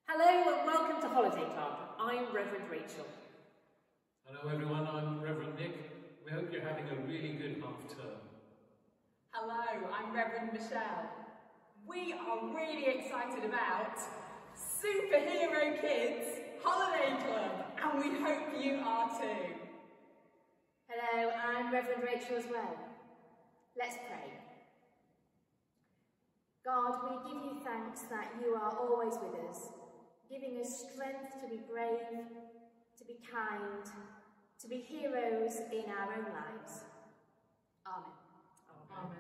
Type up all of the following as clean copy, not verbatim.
Hello and welcome to Holiday Club. I'm Reverend Rachel. Hello everyone, I'm Reverend Nick. We hope you're having a really good half term. Hello, I'm Reverend Michelle. We are really excited about Superhero Kids Holiday Club, and we hope you are too. Hello, I'm Reverend Rachel as well. Let's pray. God, we give you thanks that you are always with us, giving us strength to be brave, to be kind, to be heroes in our own lives. Amen. Amen.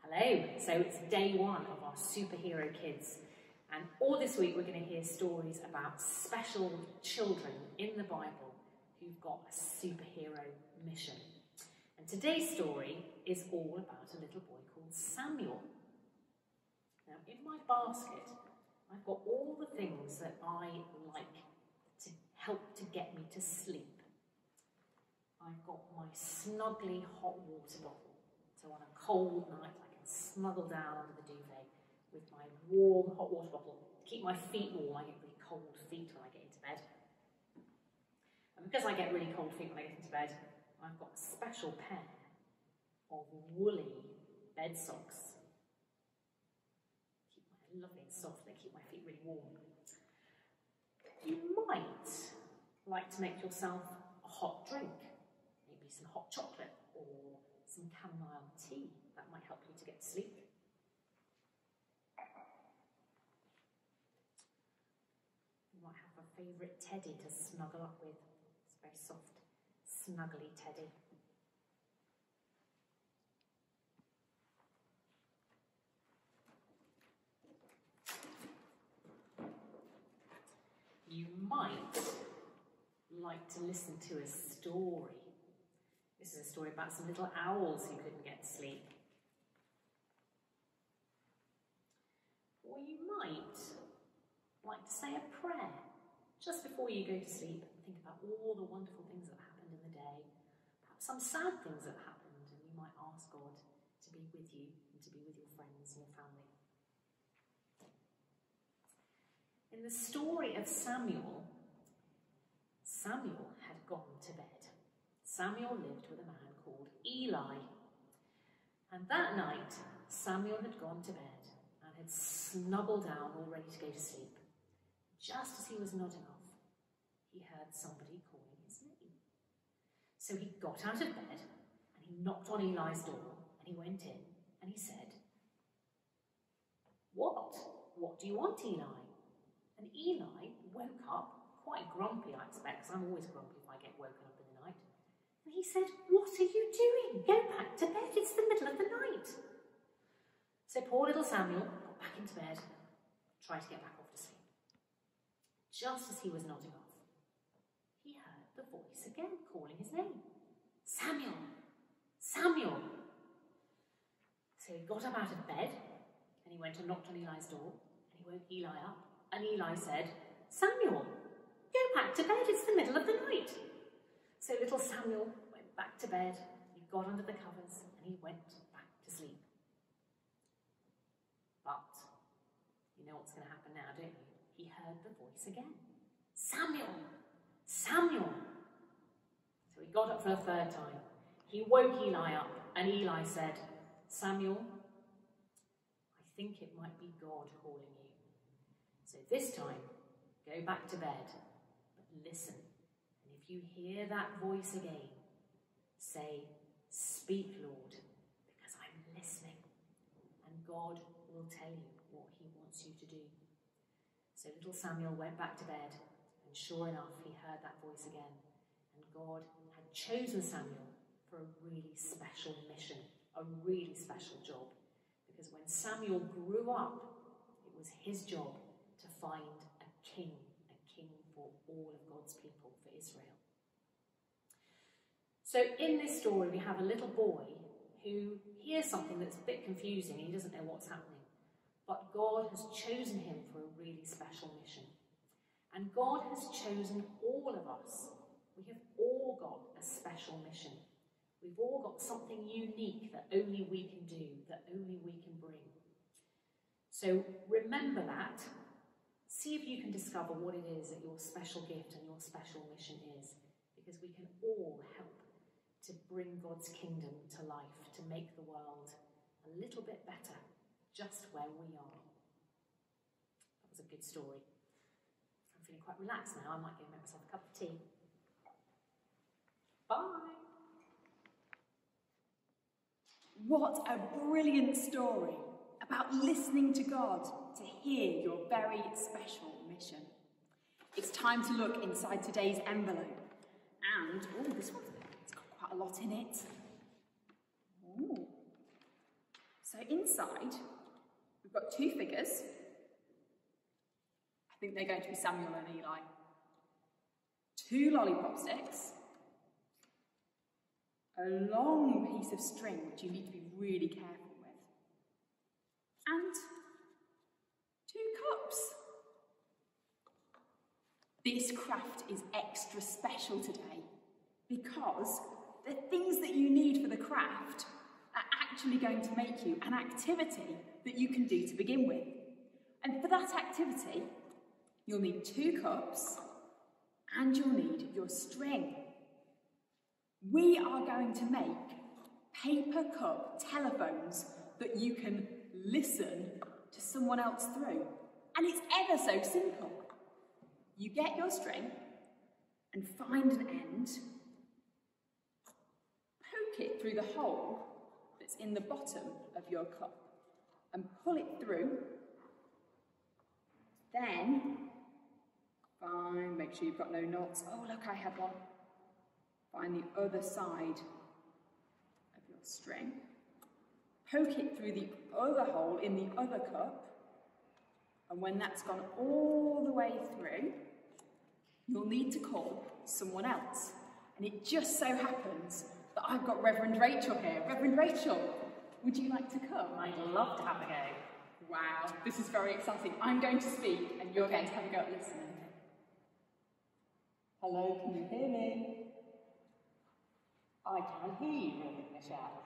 Hello, so it's day one of our Superhero Kids, and all this week we're going to hear stories about special children in the Bible who've got a superhero mission. And today's story is all about a little boy called Samuel. Now, in my basket, I've got all the things that I like to help to get me to sleep. I've got my snuggly hot water bottle, so on a cold night I can snuggle down under the duvet with my warm hot water bottle to keep my feet warm. I get really cold feet when I get into bed. And because I get really cold feet when I get into bed, I've got a special pair of woolly bed socks. Lovely and soft, they keep my feet really warm. You might like to make yourself a hot drink, maybe some hot chocolate or some chamomile tea. That might help you to get to sleep. You might have a favourite teddy to snuggle up with. It's very soft, snuggly teddy. You might like to listen to a story. This is a story about some little owls who couldn't get to sleep. Or you might like to say a prayer just before you go to sleep and think about all the wonderful things that happened in the day, perhaps some sad things that happened, and you might ask God to be with you and to be with your friends and your family. In the story of Samuel, Samuel had gone to bed. Samuel lived with a man called Eli. And that night, Samuel had gone to bed and had snuggled down all ready to go to sleep. Just as he was nodding off, he heard somebody calling his name. So he got out of bed and he knocked on Eli's door and he went in and he said, "What? What do you want, Eli?" And Eli woke up, quite grumpy I expect, because I'm always grumpy if I get woken up in the night. And he said, "What are you doing? Go back to bed, it's the middle of the night." So poor little Samuel got back into bed, tried to get back off to sleep. Just as he was nodding off, he heard the voice again calling his name. "Samuel! Samuel!" So he got up out of bed and he went and knocked on Eli's door and he woke Eli up. And Eli said, "Samuel, go back to bed, it's the middle of the night." So little Samuel went back to bed, he got under the covers, and he went back to sleep. But, you know what's going to happen now, don't you? He heard the voice again. "Samuel, Samuel." So he got up for a third time. He woke Eli up, and Eli said, "Samuel, I think it might be God calling you. So this time, go back to bed, but listen, and if you hear that voice again, say, 'Speak, Lord, because I'm listening,' and God will tell you what he wants you to do." So little Samuel went back to bed, and sure enough, he heard that voice again, and God had chosen Samuel for a really special mission, a really special job, because when Samuel grew up, it was his job to find a king for all of God's people, for Israel. So in this story, we have a little boy who hears something that's a bit confusing and he doesn't know what's happening. But God has chosen him for a really special mission. And God has chosen all of us. We have all got a special mission. We've all got something unique that only we can do, that only we can bring. So remember that. See if you can discover what it is that your special gift and your special mission is, because we can all help to bring God's kingdom to life, to make the world a little bit better, just where we are. That was a good story. I'm feeling quite relaxed now. I might go make myself a cup of tea. Bye. What a brilliant story about listening to God to hear your very special mission. It's time to look inside today's envelope. And, oh, this one's got quite a lot in it. Ooh. So inside, we've got two figures. I think they're going to be Samuel and Eli. Two lollipop sticks. A long piece of string, which you need to be really careful with. And two cups. This craft is extra special today because the things that you need for the craft are actually going to make you an activity that you can do to begin with. And for that activity, you'll need two cups and you'll need your string. We are going to make paper cup telephones that you can listen to someone else through. And it's ever so simple. You get your string and find an end, poke it through the hole that's in the bottom of your cup and pull it through. Then, make sure you've got no knots. Oh, look, I have one. Find the other side of your string. Poke it through the other hole in the other cup. And when that's gone all the way through, you'll need to call someone else. And it just so happens that I've got Reverend Rachel here. Reverend Rachel, would you like to come? I'd love to have a go. Wow, this is very exciting. I'm going to speak and you're going to have a go at listening. Hello, can you hear me? I can hear you, Reverend Michelle.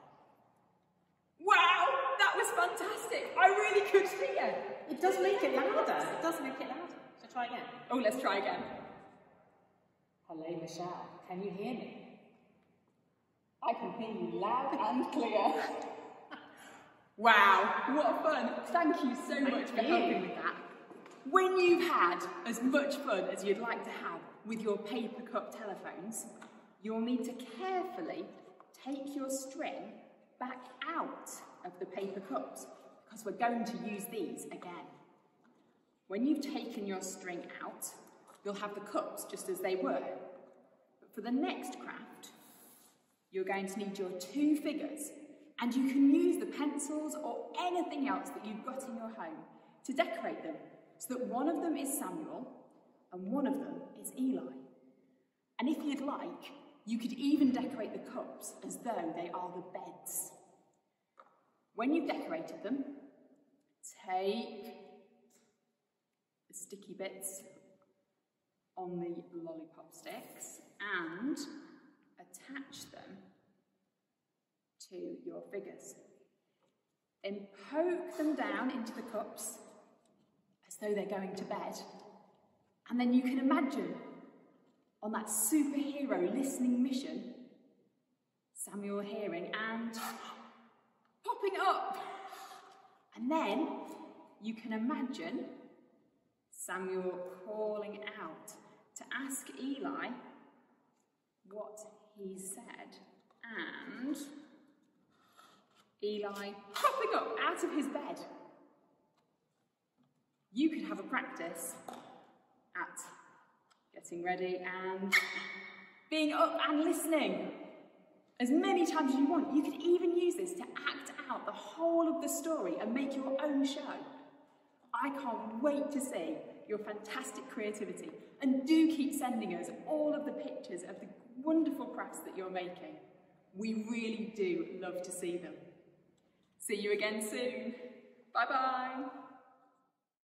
Wow, that was fantastic. I really could hear. It does make it louder. It does make it louder. So try again. Oh, let's try again. Hello, Michelle. Can you hear me? I can hear you loud and clear. Wow, what fun. Thank you so much for helping with that. When you've had as much fun as you'd like to have with your paper cup telephones, you'll need to carefully take your string back out of the paper cups because we're going to use these again. When you've taken your string out, you'll have the cups just as they were. But for the next craft, you're going to need your two figures, and you can use the pencils or anything else that you've got in your home to decorate them so that one of them is Samuel and one of them is Eli. And if you'd like, you could even decorate the cups as though they are the beds. When you've decorated them, take the sticky bits on the lollipop sticks and attach them to your figures. Then poke them down into the cups as though they're going to bed. And then you can imagine on that superhero listening mission, Samuel hearing and popping up. And then you can imagine Samuel calling out to ask Eli what he said. And Eli popping up out of his bed. You could have a practice at getting ready and being up and listening as many times as you want. You could even use this to act out the whole of the story and make your own show. I can't wait to see your fantastic creativity, and do keep sending us all of the pictures of the wonderful crafts that you're making. We really do love to see them. See you again soon. Bye-bye.